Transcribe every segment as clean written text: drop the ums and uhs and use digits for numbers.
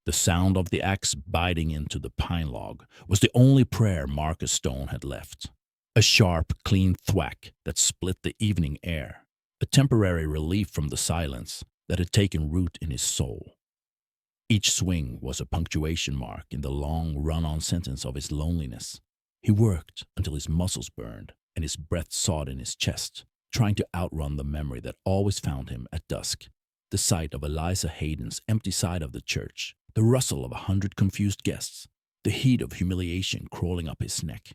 The sound of the axe biting into the pine log was the only prayer Marcus Stone had left. A sharp, clean thwack that split the evening air, a temporary relief from the silence that had taken root in his soul. Each swing was a punctuation mark in the long run-on sentence of his loneliness. He worked until his muscles burned and his breath sawed in his chest, trying to outrun the memory that always found him at dusk. The sight of Eliza Hayden's empty side of the church, the rustle of 100 confused guests, the heat of humiliation crawling up his neck.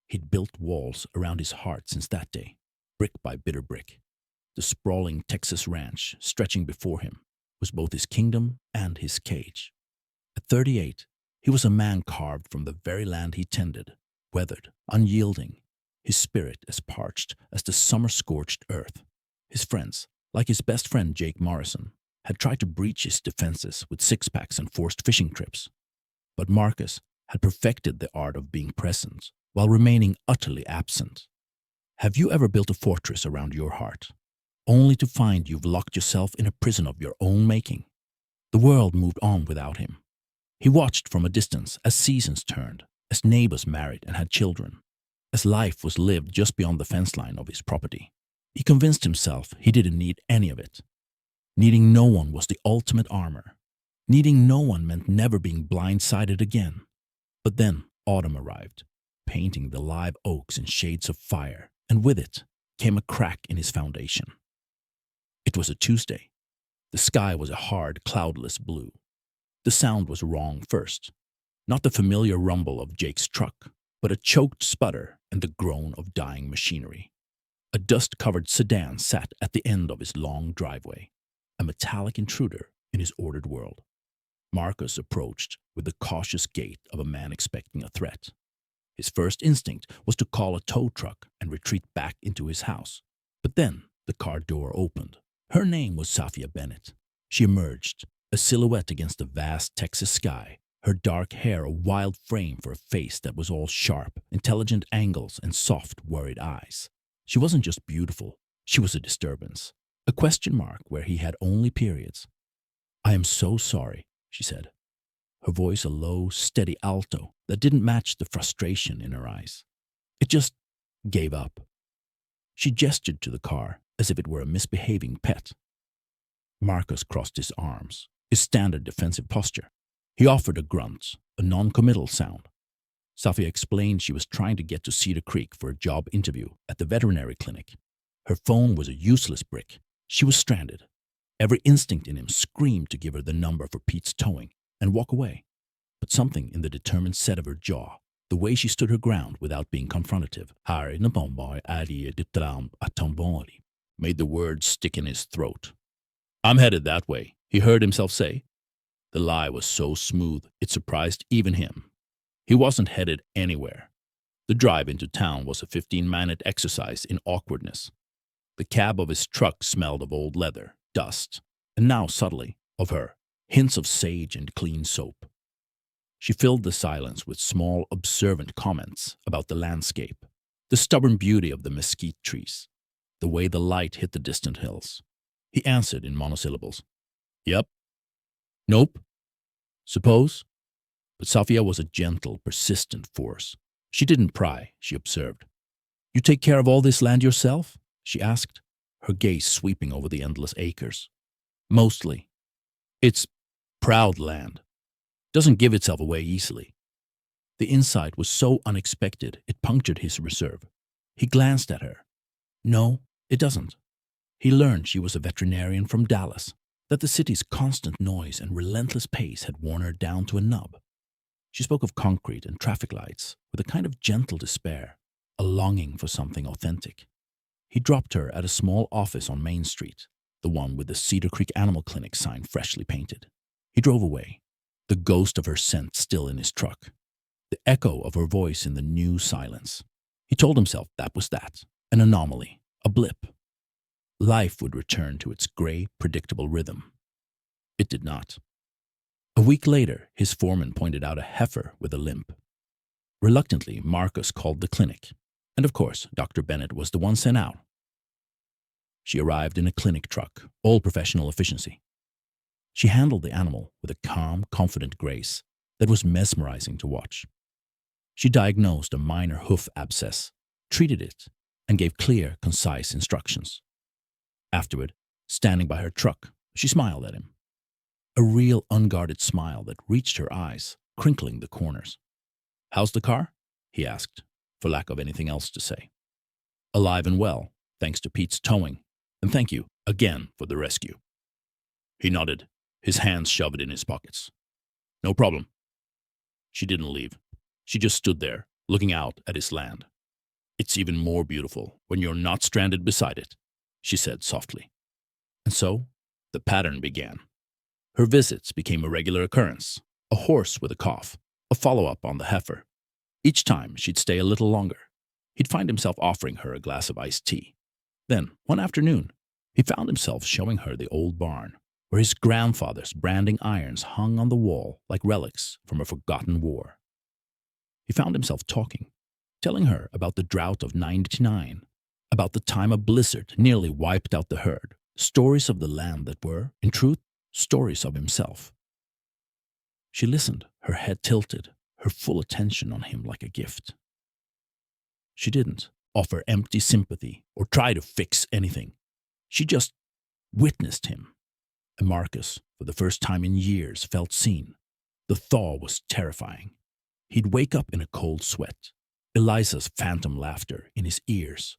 He'd built walls around his heart since that day, brick by bitter brick. The sprawling Texas ranch stretching before him was both his kingdom and his cage. At 38, he was a man carved from the very land he tended, weathered, unyielding, his spirit as parched as the summer-scorched earth. His friends, like his best friend Jake Morrison, had tried to breach his defenses with six-packs and forced fishing trips. But Marcus had perfected the art of being present while remaining utterly absent. Have you ever built a fortress around your heart, only to find you've locked yourself in a prison of your own making? The world moved on without him. He watched from a distance as seasons turned, as neighbors married and had children, as life was lived just beyond the fence line of his property. He convinced himself he didn't need any of it. Needing no one was the ultimate armor. Needing no one meant never being blindsided again. But then autumn arrived, painting the live oaks in shades of fire, and with it came a crack in his foundation. It was a Tuesday. The sky was a hard, cloudless blue. The sound was wrong first. Not the familiar rumble of Jake's truck, but a choked sputter and the groan of dying machinery. A dust-covered sedan sat at the end of his long driveway, a metallic intruder in his ordered world. Marcus approached with the cautious gait of a man expecting a threat. His first instinct was to call a tow truck and retreat back into his house. But then the car door opened. Her name was Safia Bennett. She emerged, a silhouette against the vast Texas sky, her dark hair a wild frame for a face that was all sharp, intelligent angles and soft, worried eyes. She wasn't just beautiful, she was a disturbance, a question mark where he had only periods. "I am so sorry," she said, her voice a low, steady alto that didn't match the frustration in her eyes. It just gave up. She gestured to the car as if it were a misbehaving pet. Marcus crossed his arms, his standard defensive posture. He offered a grunt, a non-committal sound. Safia explained she was trying to get to Cedar Creek for a job interview at the veterinary clinic. Her phone was a useless brick. She was stranded. Every instinct in him screamed to give her the number for Pete's towing and walk away. But something in the determined set of her jaw, the way she stood her ground without being confrontative, made the words stick in his throat. "I'm headed that way," he heard himself say. The lie was so smooth it surprised even him. He wasn't headed anywhere. The drive into town was a 15-minute exercise in awkwardness. The cab of his truck smelled of old leather, dust, and now subtly, of her, hints of sage and clean soap. She filled the silence with small, observant comments about the landscape, the stubborn beauty of the mesquite trees, the way the light hit the distant hills. He answered in monosyllables. "Yep." "Nope." "Suppose?" But Safia was a gentle, persistent force. She didn't pry, she observed. "You take care of all this land yourself?" she asked, her gaze sweeping over the endless acres. "Mostly. It's proud land. Doesn't give itself away easily." The insight was so unexpected it punctured his reserve. He glanced at her. "No, it doesn't." He learned she was a veterinarian from Dallas, that the city's constant noise and relentless pace had worn her down to a nub. She spoke of concrete and traffic lights with a kind of gentle despair, a longing for something authentic. He dropped her at a small office on Main Street, the one with the Cedar Creek Animal Clinic sign freshly painted. He drove away, the ghost of her scent still in his truck, the echo of her voice in the new silence. He told himself that was that, an anomaly, a blip. Life would return to its gray, predictable rhythm. It did not. A week later, his foreman pointed out a heifer with a limp. Reluctantly, Marcus called the clinic, and of course, Dr. Bennett was the one sent out. She arrived in a clinic truck, all professional efficiency. She handled the animal with a calm, confident grace that was mesmerizing to watch. She diagnosed a minor hoof abscess, treated it, and gave clear, concise instructions. Afterward, standing by her truck, she smiled at him. A real unguarded smile that reached her eyes, crinkling the corners. "How's the car?" he asked, for lack of anything else to say. "Alive and well, thanks to Pete's towing, and thank you again for the rescue." He nodded, his hands shoved in his pockets. "No problem." She didn't leave. She just stood there, looking out at his land. "It's even more beautiful when you're not stranded beside it," she said softly. And so, the pattern began. Her visits became a regular occurrence, a horse with a cough, a follow-up on the heifer. Each time, she'd stay a little longer. He'd find himself offering her a glass of iced tea. Then, one afternoon, he found himself showing her the old barn, where his grandfather's branding irons hung on the wall like relics from a forgotten war. He found himself talking, telling her about the drought of '99, about the time a blizzard nearly wiped out the herd, stories of the land that were, in truth, stories of himself. She listened, her head tilted, her full attention on him like a gift. She didn't offer empty sympathy or try to fix anything. She just witnessed him. And Marcus, for the first time in years, felt seen. The thaw was terrifying. He'd wake up in a cold sweat, Eliza's phantom laughter in his ears.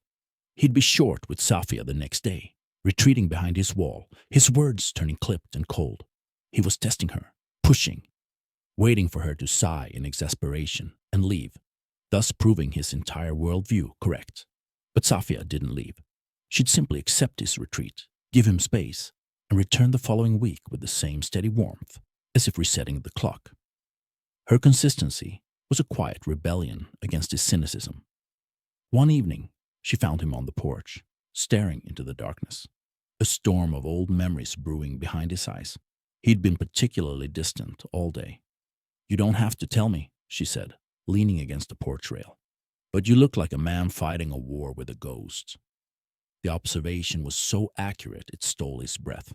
He'd be short with Safia the next day, retreating behind his wall, his words turning clipped and cold. He was testing her, pushing, waiting for her to sigh in exasperation and leave, thus proving his entire worldview correct. But Safia didn't leave. She'd simply accept his retreat, give him space, and return the following week with the same steady warmth, as if resetting the clock. Her consistency was a quiet rebellion against his cynicism. One evening, she found him on the porch, staring into the darkness, a storm of old memories brewing behind his eyes. He'd been particularly distant all day. "You don't have to tell me," she said, leaning against the porch rail. "But you look like a man fighting a war with a ghost." The observation was so accurate it stole his breath.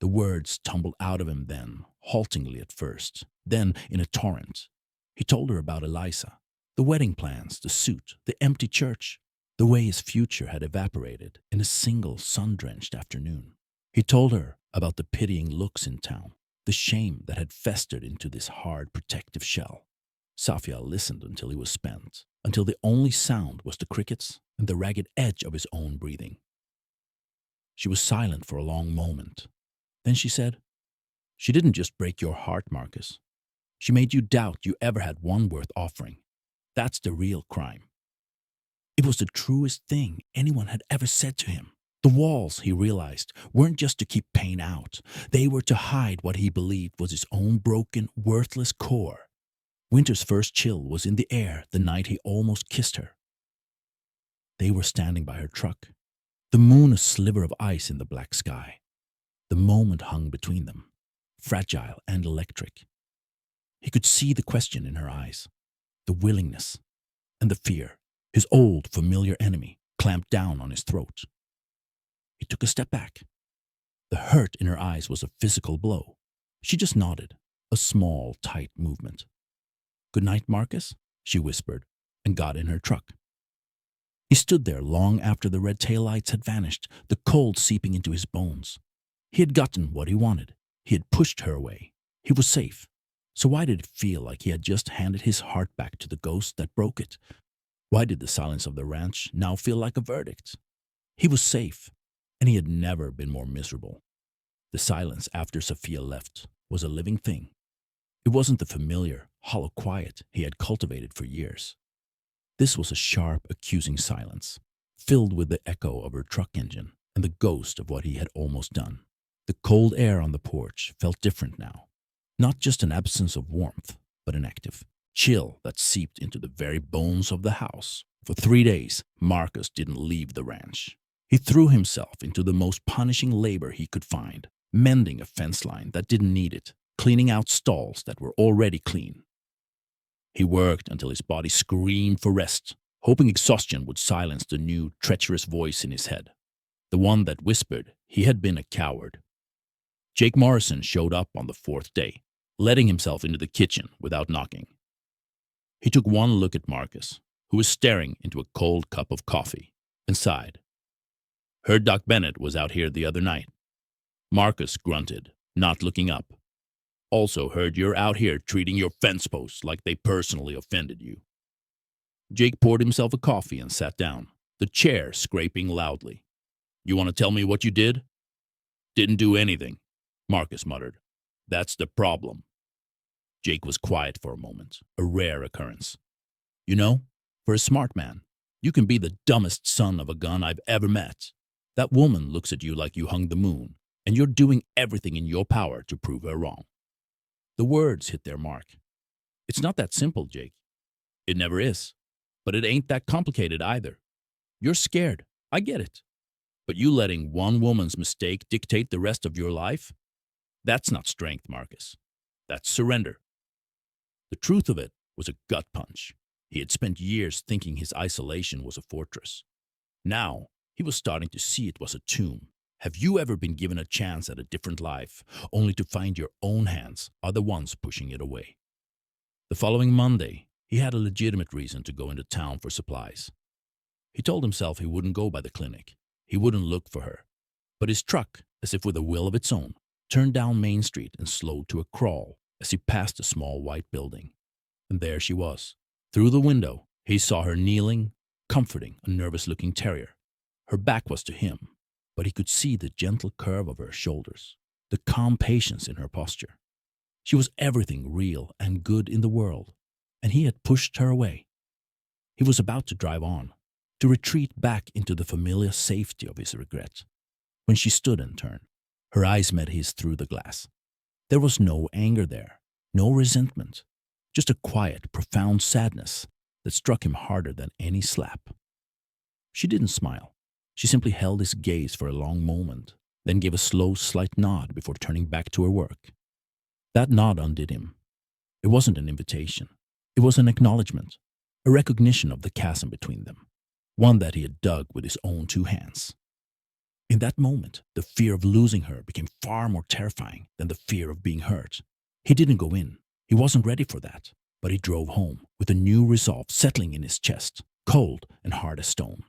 The words tumbled out of him then, haltingly at first, then in a torrent. He told her about Eliza, the wedding plans, the suit, the empty church, the way his future had evaporated in a single sun-drenched afternoon. He told her about the pitying looks in town, the shame that had festered into this hard protective shell. Safia listened until he was spent, until the only sound was the crickets and the ragged edge of his own breathing. She was silent for a long moment. Then she said, "She didn't just break your heart, Marcus. She made you doubt you ever had one worth offering. That's the real crime." It was the truest thing anyone had ever said to him. The walls, he realized, weren't just to keep pain out. They were to hide what he believed was his own broken, worthless core. Winter's first chill was in the air the night he almost kissed her. They were standing by her truck, the moon a sliver of ice in the black sky. The moment hung between them, fragile and electric. He could see the question in her eyes, the willingness, and the fear. His old, familiar enemy clamped down on his throat. He took a step back. The hurt in her eyes was a physical blow. She just nodded, a small, tight movement. "Good night, Marcus," she whispered, and got in her truck. He stood there long after the red taillights had vanished, the cold seeping into his bones. He had gotten what he wanted. He had pushed her away. He was safe. So why did it feel like he had just handed his heart back to the ghost that broke it? Why did the silence of the ranch now feel like a verdict? He was safe, and he had never been more miserable. The silence after Safia left was a living thing. It wasn't the familiar, hollow quiet he had cultivated for years. This was a sharp, accusing silence, filled with the echo of her truck engine and the ghost of what he had almost done. The cold air on the porch felt different now. Not just an absence of warmth, but an active chill that seeped into the very bones of the house. For 3 days, Marcus didn't leave the ranch. He threw himself into the most punishing labor he could find, mending a fence line that didn't need it, cleaning out stalls that were already clean. He worked until his body screamed for rest, hoping exhaustion would silence the new, treacherous voice in his head, the one that whispered he had been a coward. Jake Morrison showed up on the fourth day, letting himself into the kitchen without knocking. He took one look at Marcus, who was staring into a cold cup of coffee, and sighed. "Heard Doc Bennett was out here the other night." Marcus grunted, not looking up. "Also heard you're out here treating your fence posts like they personally offended you." Jake poured himself a coffee and sat down, the chair scraping loudly. "You want to tell me what you did?" "Didn't do anything," Marcus muttered. "That's the problem." Jake was quiet for a moment, a rare occurrence. "You know, for a smart man, you can be the dumbest son of a gun I've ever met. That woman looks at you like you hung the moon, and you're doing everything in your power to prove her wrong." The words hit their mark. "It's not that simple, Jake." "It never is. But it ain't that complicated either. You're scared. I get it. But you letting one woman's mistake dictate the rest of your life? That's not strength, Marcus. That's surrender." The truth of it was a gut punch. He had spent years thinking his isolation was a fortress. Now, he was starting to see it was a tomb. Have you ever been given a chance at a different life, only to find your own hands are the ones pushing it away? The following Monday, he had a legitimate reason to go into town for supplies. He told himself he wouldn't go by the clinic. He wouldn't look for her. But his truck, as if with a will of its own, turned down Main Street and slowed to a crawl as he passed a small white building. And there she was. Through the window, he saw her kneeling, comforting a nervous-looking terrier. Her back was to him, but he could see the gentle curve of her shoulders, the calm patience in her posture. She was everything real and good in the world, and he had pushed her away. He was about to drive on, to retreat back into the familiar safety of his regret, when she stood and turned. Her eyes met his through the glass. There was no anger there, no resentment, just a quiet, profound sadness that struck him harder than any slap. She didn't smile. She simply held his gaze for a long moment, then gave a slow, slight nod before turning back to her work. That nod undid him. It wasn't an invitation. It was an acknowledgement, a recognition of the chasm between them, one that he had dug with his own two hands. In that moment, the fear of losing her became far more terrifying than the fear of being hurt. He didn't go in. He wasn't ready for that, but he drove home with a new resolve settling in his chest, cold and hard as stone.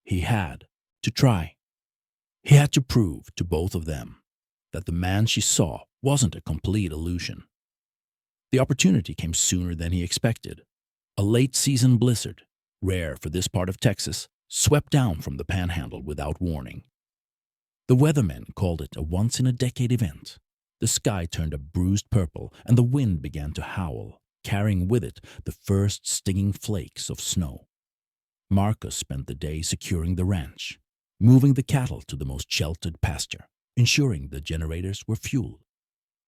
He had to try. He had to prove to both of them that the man she saw wasn't a complete illusion. The opportunity came sooner than he expected. A late-season blizzard, rare for this part of Texas, swept down from the panhandle without warning. The weathermen called it a once-in-a-decade event. The sky turned a bruised purple, and the wind began to howl, carrying with it the first stinging flakes of snow. Marcus spent the day securing the ranch, moving the cattle to the most sheltered pasture, ensuring the generators were fueled.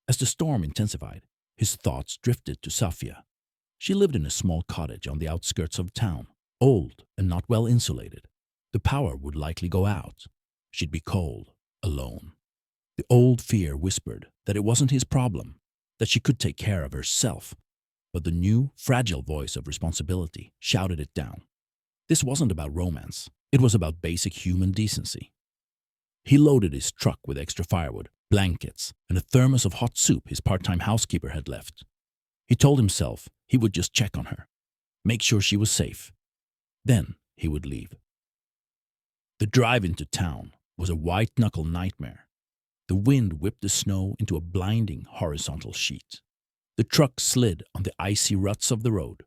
As the storm intensified, his thoughts drifted to Safia. She lived in a small cottage on the outskirts of town, old and not well insulated. The power would likely go out. She'd be cold, alone. The old fear whispered that it wasn't his problem, that she could take care of herself. But the new, fragile voice of responsibility shouted it down. This wasn't about romance. It was about basic human decency. He loaded his truck with extra firewood, blankets, and a thermos of hot soup his part-time housekeeper had left. He told himself he would just check on her, make sure she was safe. Then he would leave. The drive into town was a white-knuckle nightmare. The wind whipped the snow into a blinding horizontal sheet. The truck slid on the icy ruts of the road.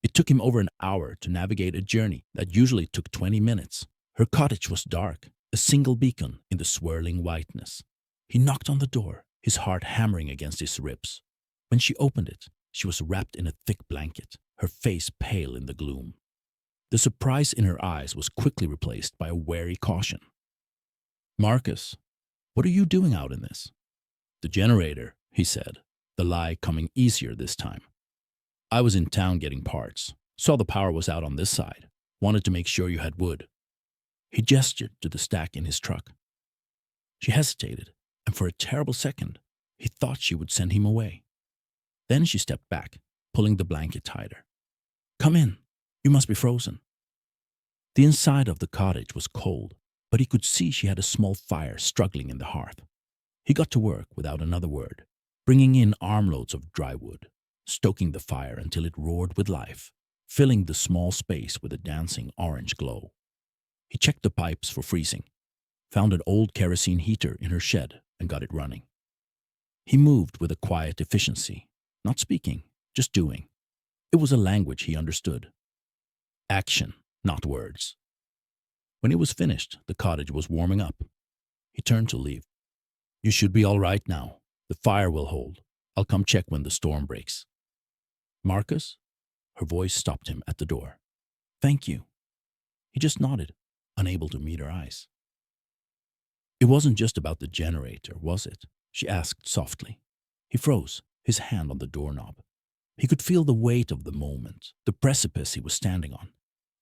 It took him over an hour to navigate a journey that usually took 20 minutes. Her cottage was dark, a single beacon in the swirling whiteness. He knocked on the door, his heart hammering against his ribs. When she opened it, she was wrapped in a thick blanket, her face pale in the gloom. The surprise in her eyes was quickly replaced by a wary caution. "Marcus, what are you doing out in this?" "The generator," he said, the lie coming easier this time. "I was in town getting parts, saw the power was out on this side, wanted to make sure you had wood." He gestured to the stack in his truck. She hesitated, and for a terrible second, he thought she would send him away. Then she stepped back, pulling the blanket tighter. "Come in. You must be frozen." The inside of the cottage was cold, but he could see she had a small fire struggling in the hearth. He got to work without another word, bringing in armloads of dry wood, stoking the fire until it roared with life, filling the small space with a dancing orange glow. He checked the pipes for freezing, found an old kerosene heater in her shed, and got it running. He moved with a quiet efficiency, not speaking, just doing. It was a language he understood. Action, not words. When it was finished, the cottage was warming up. He turned to leave. You should be all right now. The fire will hold. I'll come check when the storm breaks. Marcus? Her voice stopped him at the door. Thank you. He just nodded, unable to meet her eyes. It wasn't just about the generator, was it? She asked softly. He froze, his hand on the doorknob. He could feel the weight of the moment, the precipice he was standing on.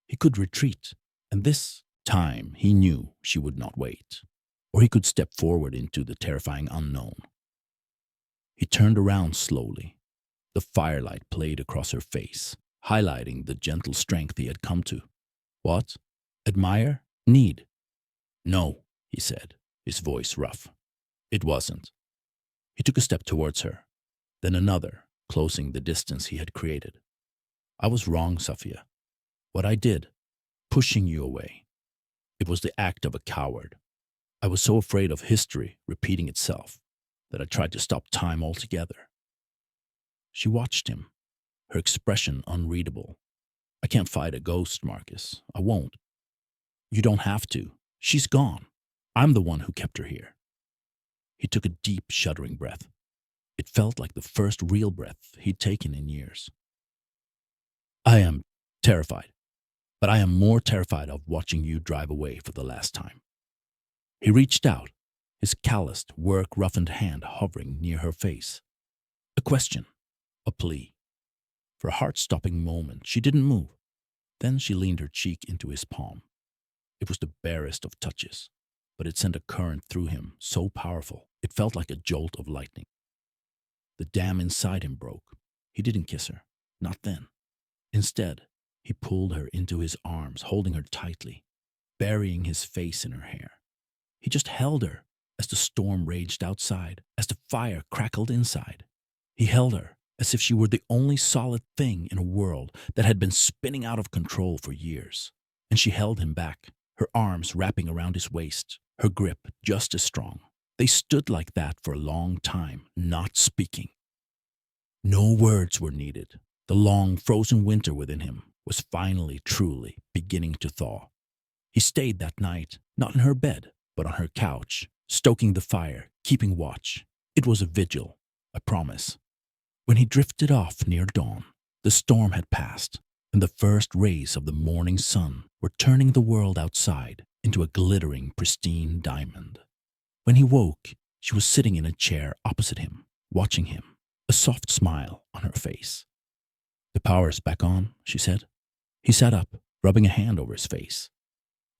He could retreat, and this time he knew she would not wait. Or he could step forward into the terrifying unknown. He turned around slowly. The firelight played across her face, highlighting the gentle strength he had come to. What? Admire? Need? No, he said, his voice rough. It wasn't. He took a step towards her, then another, closing the distance he had created. I was wrong, Safia. What I did, pushing you away, it was the act of a coward. I was so afraid of history repeating itself that I tried to stop time altogether. She watched him, her expression unreadable. I can't fight a ghost, Marcus. I won't. You don't have to. She's gone. I'm the one who kept her here. He took a deep, shuddering breath. It felt like the first real breath he'd taken in years. I am terrified, but I am more terrified of watching you drive away for the last time. He reached out, his calloused, work-roughened hand hovering near her face. A question, a plea. For a heart-stopping moment, she didn't move. Then she leaned her cheek into his palm. It was the barest of touches, but it sent a current through him so powerful it felt like a jolt of lightning. The dam inside him broke. He didn't kiss her, not then. Instead, he pulled her into his arms, holding her tightly, burying his face in her hair. He just held her as the storm raged outside, as the fire crackled inside. He held her as if she were the only solid thing in a world that had been spinning out of control for years. And she held him back, her arms wrapping around his waist, her grip just as strong. They stood like that for a long time, not speaking. No words were needed. The long, frozen winter within him was finally, truly beginning to thaw. He stayed that night, not in her bed, but on her couch, stoking the fire, keeping watch. It was a vigil, a promise. When he drifted off near dawn, the storm had passed, and the first rays of the morning sun were turning the world outside into a glittering, pristine diamond. When he woke, she was sitting in a chair opposite him, watching him, a soft smile on her face. The power's back on, she said. He sat up, rubbing a hand over his face.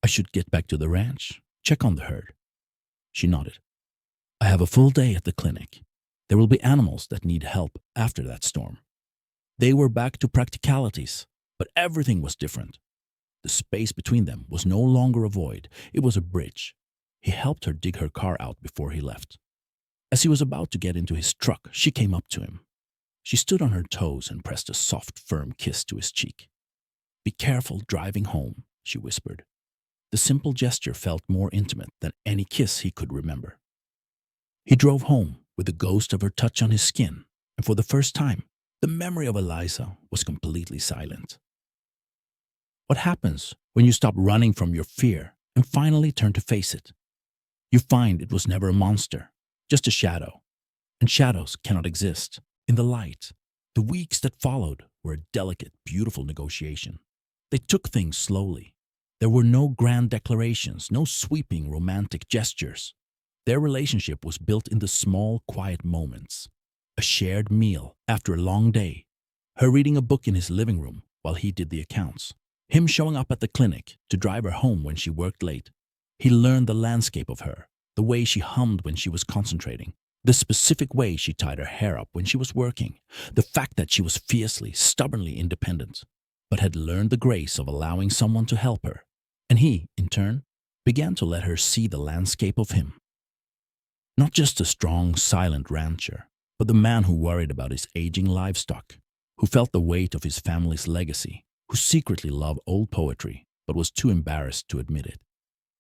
I should get back to the ranch, check on the herd. She nodded. I have a full day at the clinic. There will be animals that need help after that storm. They were back to practicalities, but everything was different. The space between them was no longer a void, it was a bridge. He helped her dig her car out before he left. As he was about to get into his truck, she came up to him. She stood on her toes and pressed a soft, firm kiss to his cheek. Be careful driving home, she whispered. The simple gesture felt more intimate than any kiss he could remember. He drove home with the ghost of her touch on his skin, and for the first time, the memory of Eliza was completely silent. What happens when you stop running from your fear and finally turn to face it? You find it was never a monster, just a shadow. And shadows cannot exist in the light. The weeks that followed were a delicate, beautiful negotiation. They took things slowly. There were no grand declarations, no sweeping romantic gestures. Their relationship was built in the small, quiet moments. A shared meal after a long day. Her reading a book in his living room while he did the accounts. Him showing up at the clinic to drive her home when she worked late. He learned the landscape of her, the way she hummed when she was concentrating, the specific way she tied her hair up when she was working, the fact that she was fiercely, stubbornly independent, but had learned the grace of allowing someone to help her. And he, in turn, began to let her see the landscape of him. Not just a strong, silent rancher, but the man who worried about his aging livestock, who felt the weight of his family's legacy, who secretly loved old poetry but was too embarrassed to admit it.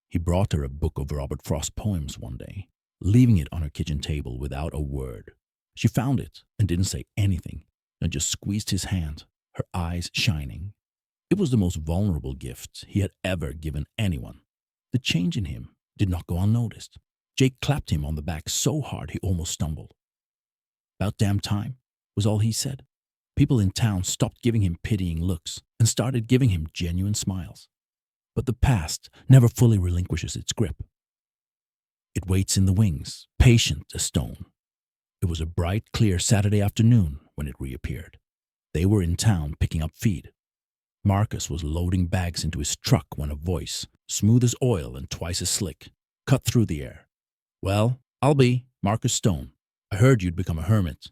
He brought her a book of Robert Frost poems one day, leaving it on her kitchen table without a word. She found it and didn't say anything, and just squeezed his hand, her eyes shining. It was the most vulnerable gift he had ever given anyone. The change in him did not go unnoticed. Jake clapped him on the back so hard he almost stumbled. "About damn time," was all he said. People in town stopped giving him pitying looks and started giving him genuine smiles. But the past never fully relinquishes its grip. It waits in the wings, patient as stone. It was a bright, clear Saturday afternoon when it reappeared. They were in town picking up feed. Marcus was loading bags into his truck when a voice, smooth as oil and twice as slick, cut through the air. "Well, I'll be Marcus Stone. I heard you'd become a hermit."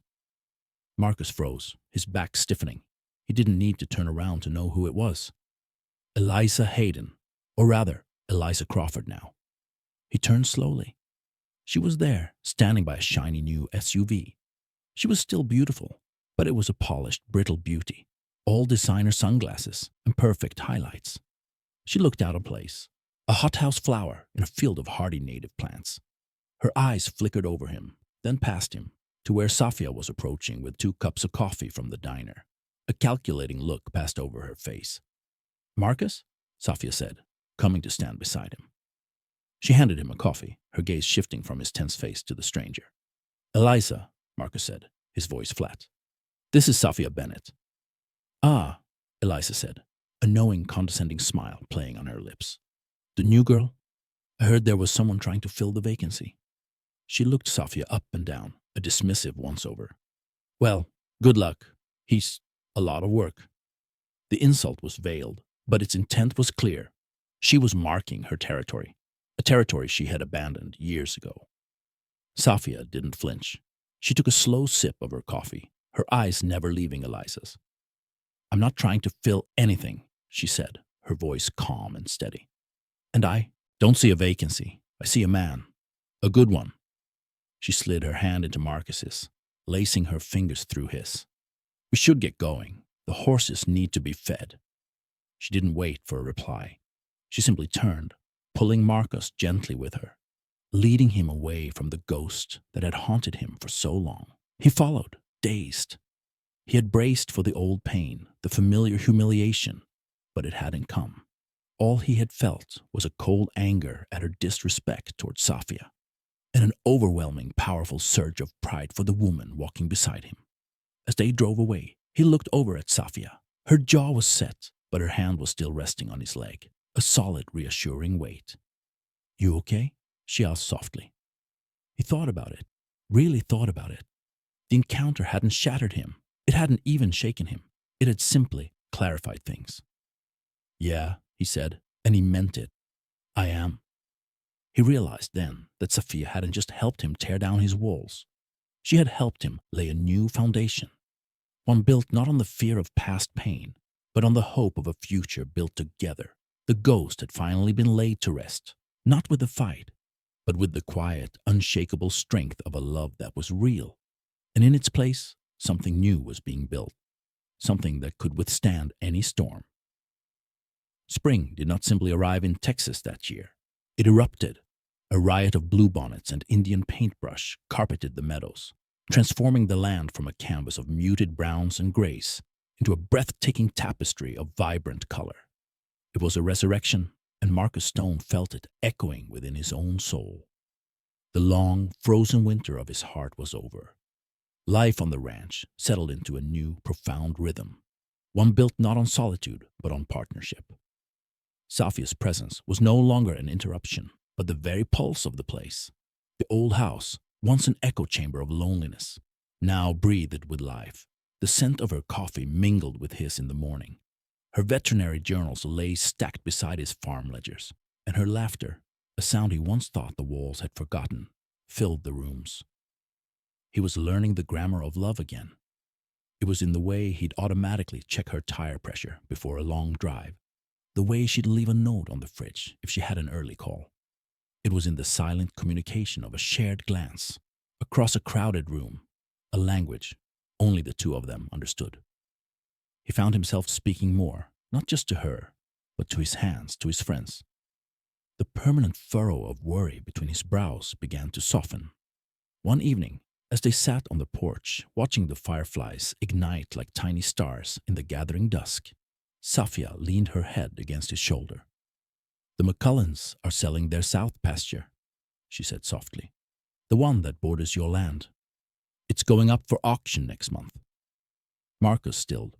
Marcus froze, his back stiffening. He didn't need to turn around to know who it was. Eliza Hayden, or rather, Eliza Crawford now. He turned slowly. She was there, standing by a shiny new SUV. She was still beautiful, but it was a polished, brittle beauty, all designer sunglasses and perfect highlights. She looked out of place, a hothouse flower in a field of hardy native plants. Her eyes flickered over him, then past him, to where Safia was approaching with 2 cups of coffee from the diner. A calculating look passed over her face. "Marcus?" Safia said, coming to stand beside him. She handed him a coffee, her gaze shifting from his tense face to the stranger. "Eliza," Marcus said, his voice flat. "This is Safia Bennett." "Ah," Eliza said, a knowing, condescending smile playing on her lips. "The new girl? I heard there was someone trying to fill the vacancy." She looked Safia up and down, a dismissive once-over. "Well, good luck. He's a lot of work." The insult was veiled, but its intent was clear. She was marking her territory, a territory she had abandoned years ago. Safia didn't flinch. She took a slow sip of her coffee, her eyes never leaving Eliza's. "I'm not trying to fill anything," she said, her voice calm and steady. "And I don't see a vacancy. I see a man. A good one." She slid her hand into Marcus's, lacing her fingers through his. "We should get going. The horses need to be fed." She didn't wait for a reply. She simply turned, pulling Marcus gently with her, leading him away from the ghost that had haunted him for so long. He followed, dazed. He had braced for the old pain, the familiar humiliation, but it hadn't come. All he had felt was a cold anger at her disrespect towards Safia, and an overwhelming, powerful surge of pride for the woman walking beside him. As they drove away, he looked over at Safia. Her jaw was set, but her hand was still resting on his leg, a solid, reassuring weight. "You okay?" she asked softly. He thought about it, really thought about it. The encounter hadn't shattered him. It hadn't even shaken him. It had simply clarified things. "Yeah," he said, and he meant it. "I am." He realized then that Safia hadn't just helped him tear down his walls. She had helped him lay a new foundation, one built not on the fear of past pain, but on the hope of a future built together. The ghost had finally been laid to rest, not with the fight, but with the quiet, unshakable strength of a love that was real. And in its place, something new was being built, something that could withstand any storm. Spring did not simply arrive in Texas that year. It erupted. A riot of bluebonnets and Indian paintbrush carpeted the meadows, transforming the land from a canvas of muted browns and grays into a breathtaking tapestry of vibrant color. It was a resurrection, and Marcus Stone felt it echoing within his own soul. The long, frozen winter of his heart was over. Life on the ranch settled into a new, profound rhythm, one built not on solitude, but on partnership. Safia's presence was no longer an interruption, but the very pulse of the place. The old house, once an echo chamber of loneliness, now breathed with life. The scent of her coffee mingled with his in the morning. Her veterinary journals lay stacked beside his farm ledgers, and her laughter, a sound he once thought the walls had forgotten, filled the rooms. He was learning the grammar of love again. It was in the way he'd automatically check her tire pressure before a long drive, the way she'd leave a note on the fridge if she had an early call. It was in the silent communication of a shared glance, across a crowded room, a language only the two of them understood. He found himself speaking more, not just to her, but to his hands, to his friends. The permanent furrow of worry between his brows began to soften. One evening, as they sat on the porch, watching the fireflies ignite like tiny stars in the gathering dusk, Safia leaned her head against his shoulder. "The McCullens are selling their south pasture," she said softly. "The one that borders your land. It's going up for auction next month." Marcus stilled.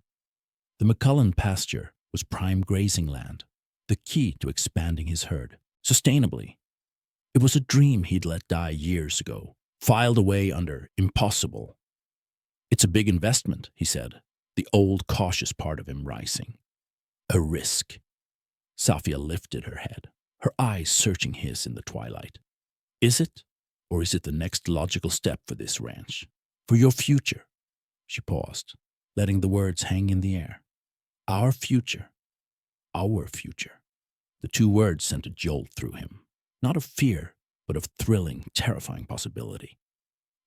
The McCullen pasture was prime grazing land, the key to expanding his herd, sustainably. It was a dream he'd let die years ago, filed away under impossible. "It's a big investment," he said, the old cautious part of him rising. "A risk." Safia lifted her head, her eyes searching his in the twilight. "Is it? Or is it the next logical step for this ranch? For your future?" She paused, letting the words hang in the air. "Our future. Our future." The two words sent a jolt through him, not of fear, but of thrilling, terrifying possibility.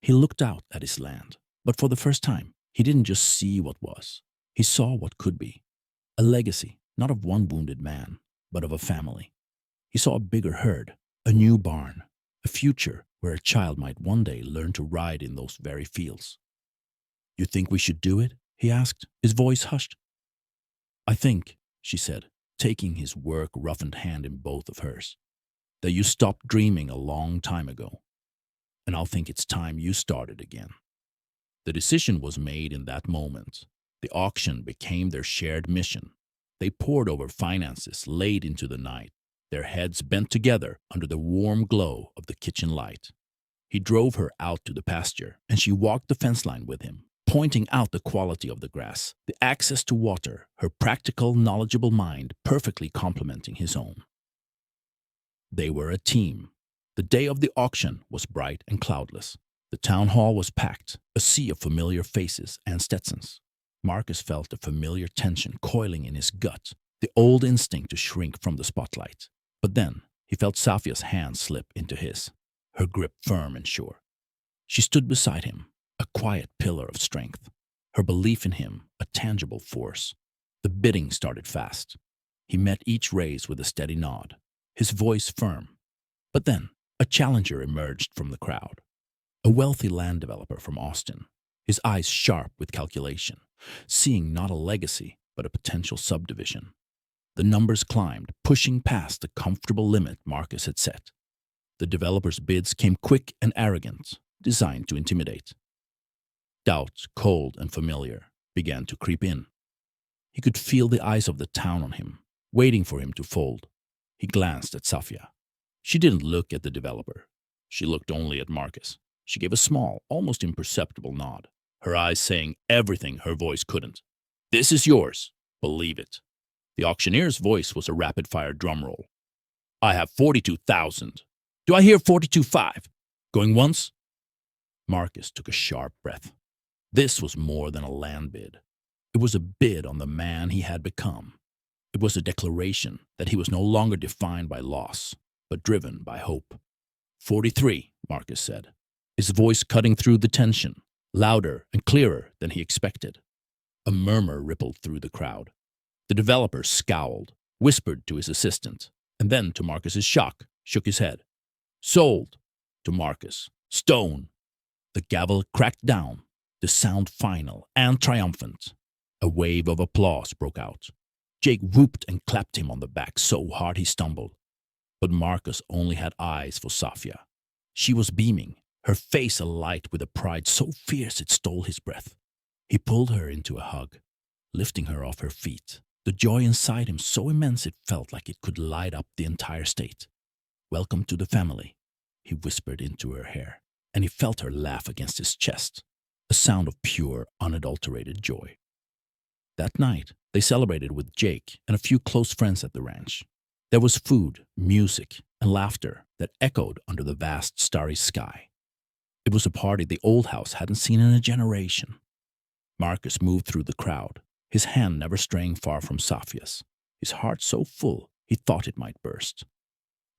He looked out at his land, but for the first time, he didn't just see what was. He saw what could be. A legacy, not of one wounded man, but of a family. He saw a bigger herd, a new barn, a future where a child might one day learn to ride in those very fields. "You think we should do it?" he asked, his voice hushed. "I think," she said, taking his work-roughened hand in both of hers, "that you stopped dreaming a long time ago. And I'll think it's time you started again." The decision was made in that moment. The auction became their shared mission. They pored over finances late into the night, their heads bent together under the warm glow of the kitchen light. He drove her out to the pasture, and she walked the fence line with him, pointing out the quality of the grass, the access to water, her practical, knowledgeable mind perfectly complementing his own. They were a team. The day of the auction was bright and cloudless. The town hall was packed, a sea of familiar faces and Stetsons. Marcus felt a familiar tension coiling in his gut, the old instinct to shrink from the spotlight. But then he felt Safia's hand slip into his, her grip firm and sure. She stood beside him, a quiet pillar of strength, her belief in him a tangible force. The bidding started fast. He met each raise with a steady nod, his voice firm. But then a challenger emerged from the crowd, a wealthy land developer from Austin, his eyes sharp with calculation, seeing not a legacy but a potential subdivision. The numbers climbed, pushing past the comfortable limit Marcus had set. The developer's bids came quick and arrogant, designed to intimidate. Doubt, cold and familiar, began to creep in. He could feel the eyes of the town on him, waiting for him to fold. He glanced at Safia. She didn't look at the developer. She looked only at Marcus. She gave a small, almost imperceptible nod, her eyes saying everything her voice couldn't. "This is yours. Believe it." The auctioneer's voice was a rapid-fire drum roll. "I have 42,000. Do I hear 42.5? Going once?" Marcus took a sharp breath. This was more than a land bid. It was a bid on the man he had become. It was a declaration that he was no longer defined by loss, but driven by hope. 43, Marcus said, his voice cutting through the tension, louder and clearer than he expected. A murmur rippled through the crowd. The developer scowled, whispered to his assistant, and then, to Marcus's shock, shook his head. "Sold." To Marcus. "Stone." The gavel cracked down, the sound final and triumphant. A wave of applause broke out. Jake whooped and clapped him on the back so hard he stumbled. But Marcus only had eyes for Safia. She was beaming, her face alight with a pride so fierce it stole his breath. He pulled her into a hug, lifting her off her feet, the joy inside him so immense it felt like it could light up the entire state. "Welcome to the family," he whispered into her hair, and he felt her laugh against his chest, a sound of pure, unadulterated joy. That night, they celebrated with Jake and a few close friends at the ranch. There was food, music, and laughter that echoed under the vast starry sky. It was a party the old house hadn't seen in a generation. Marcus moved through the crowd, his hand never straying far from Safia's, his heart so full he thought it might burst.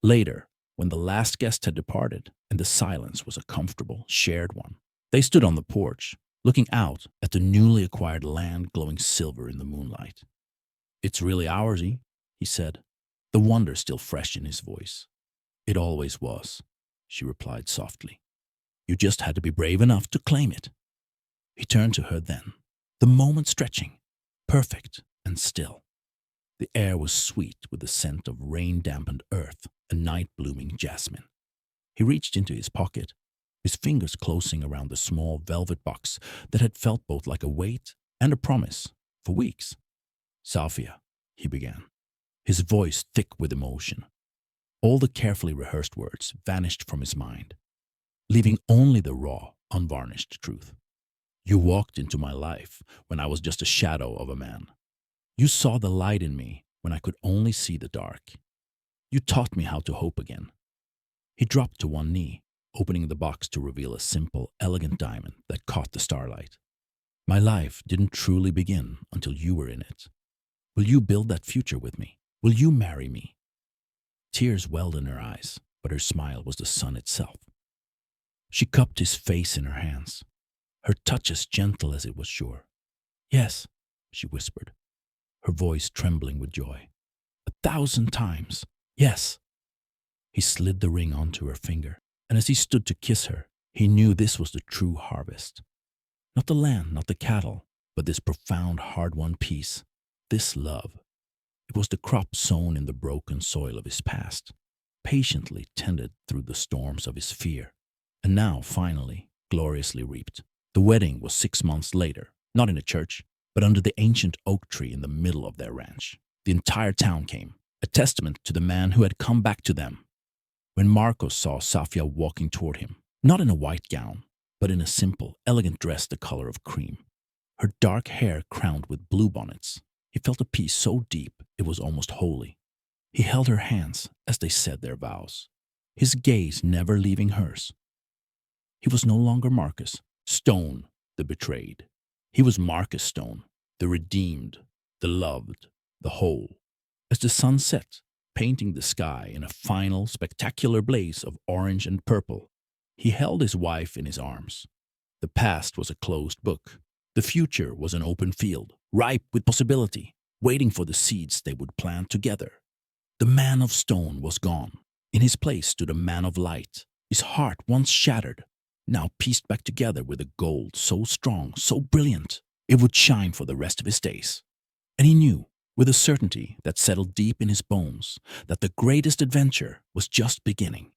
Later, when the last guest had departed and the silence was a comfortable, shared one. They stood on the porch, looking out at the newly acquired land glowing silver in the moonlight. "It's really oursy," he said, the wonder still fresh in his voice. "It always was," she replied softly. "You just had to be brave enough to claim it." He turned to her then, the moment stretching, perfect and still. The air was sweet with the scent of rain-dampened earth and night-blooming jasmine. He reached into his pocket, his fingers closing around the small velvet box that had felt both like a weight and a promise for weeks. "Safia," he began, his voice thick with emotion. All the carefully rehearsed words vanished from his mind, leaving only the raw, unvarnished truth. "You walked into my life when I was just a shadow of a man. You saw the light in me when I could only see the dark. You taught me how to hope again." He dropped to one knee, opening the box to reveal a simple, elegant diamond that caught the starlight. "My life didn't truly begin until you were in it. Will you build that future with me? Will you marry me?" Tears welled in her eyes, but her smile was the sun itself. She cupped his face in her hands, her touch as gentle as it was sure. "Yes," she whispered, her voice trembling with joy. "1,000 times, yes." He slid the ring onto her finger, and as he stood to kiss her, he knew this was the true harvest. Not the land, not the cattle, but this profound, hard-won peace, this love. It was the crop sown in the broken soil of his past, patiently tended through the storms of his fear, and now, finally, gloriously reaped. The wedding was 6 months later, not in a church, but under the ancient oak tree in the middle of their ranch. The entire town came, a testament to the man who had come back to them. When Marcos saw Safia walking toward him, not in a white gown, but in a simple, elegant dress the color of cream, her dark hair crowned with bluebonnets, he felt a peace so deep it was almost holy. He held her hands as they said their vows, his gaze never leaving hers. He was no longer Marcus Stone, the betrayed. He was Marcus Stone, the redeemed, the loved, the whole. As the sun set, painting the sky in a final, spectacular blaze of orange and purple, he held his wife in his arms. The past was a closed book. The future was an open field, ripe with possibility, waiting for the seeds they would plant together. The man of stone was gone. In his place stood a man of light, his heart once shattered, now pieced back together with a gold so strong, so brilliant, it would shine for the rest of his days. And he knew, with a certainty that settled deep in his bones, that the greatest adventure was just beginning.